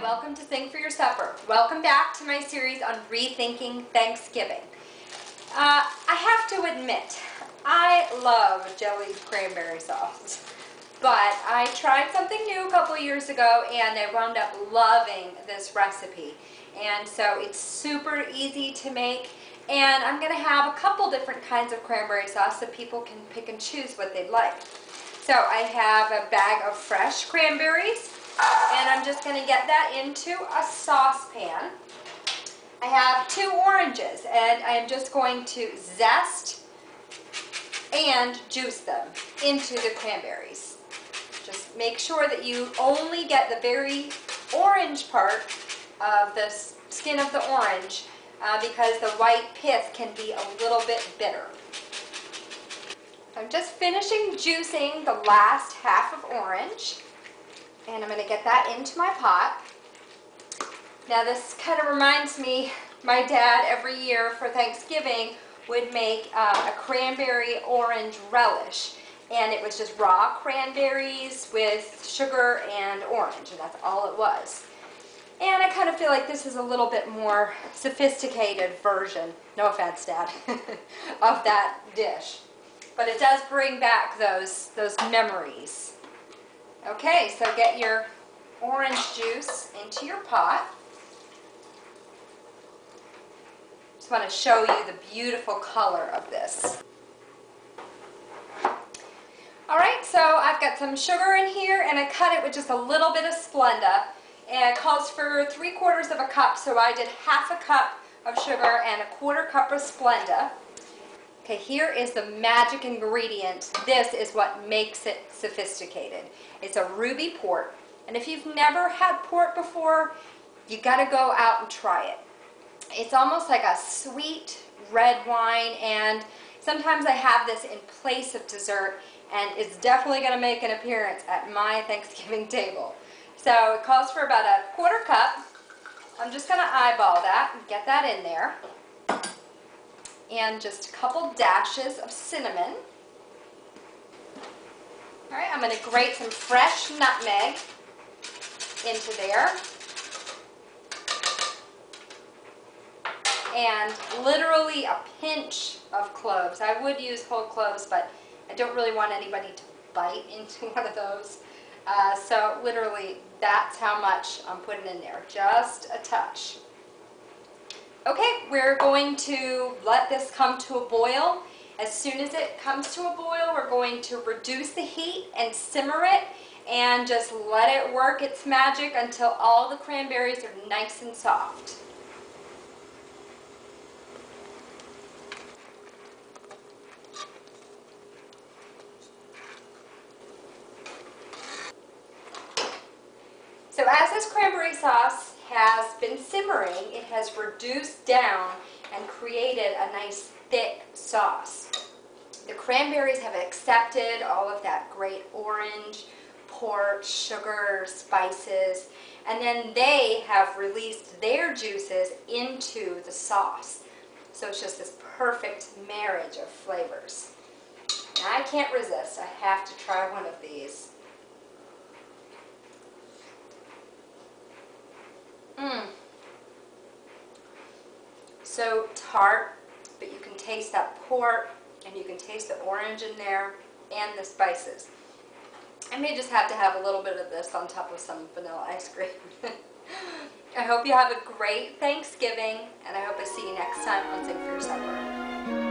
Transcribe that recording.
welcome to Sing for Your Supper. Welcome back to my series on rethinking Thanksgiving. I have to admit, I love jellied cranberry sauce, but I tried something new a couple years ago and I wound up loving this recipe. And so it's super easy to make, and I'm going to have a couple different kinds of cranberry sauce so people can pick and choose what they'd like. So I have a bag of fresh cranberries, and I'm just going to get that into a saucepan. I have 2 oranges, and I'm just going to zest and juice them into the cranberries. Just make sure that you only get the very orange part of the skin of the orange because the white pith can be a little bit bitter. I'm just finishing juicing the last half of orange, and I'm going to get that into my pot. Now this kind of reminds me, my dad every year for Thanksgiving would make a cranberry orange relish, and it was just raw cranberries with sugar and orange, and that's all it was. And I kind of feel like this is a little bit more sophisticated version, no offense Dad, of that dish. But it does bring back those memories. Okay, so get your orange juice into your pot. Just want to show you the beautiful color of this. Alright, so I've got some sugar in here, and I cut it with just a little bit of Splenda. And it calls for 3/4 of a cup, so I did half a cup of sugar and 1/4 cup of Splenda. Okay, here is the magic ingredient. This is what makes it sophisticated. It's a ruby port, and if you've never had port before, you got to go out and try it. It's almost like a sweet red wine, and sometimes I have this in place of dessert, and it's definitely going to make an appearance at my Thanksgiving table. So it calls for about 1/4 cup. I'm just going to eyeball that and get that in there. And just a couple dashes of cinnamon. Alright, I'm going to grate some fresh nutmeg into there. And literally a pinch of cloves. I would use whole cloves, but I don't really want anybody to bite into one of those. So literally, that's how much I'm putting in there. Just a touch. Okay, we're going to let this come to a boil. As soon as it comes to a boil, we're going to reduce the heat and simmer it and just let it work its magic until all the cranberries are nice and soft. So as this cranberry sauce has been simmering, it has reduced down and created a nice thick sauce. The cranberries have accepted all of that great orange, port, sugar, spices, and then they have released their juices into the sauce. So it's just this perfect marriage of flavors. Now I can't resist. I have to try one of these. So tart, but you can taste that port, and you can taste the orange in there, and the spices. I may just have to have a little bit of this on top of some vanilla ice cream. I hope you have a great Thanksgiving, and I hope I see you next time on Sing for Your Supper.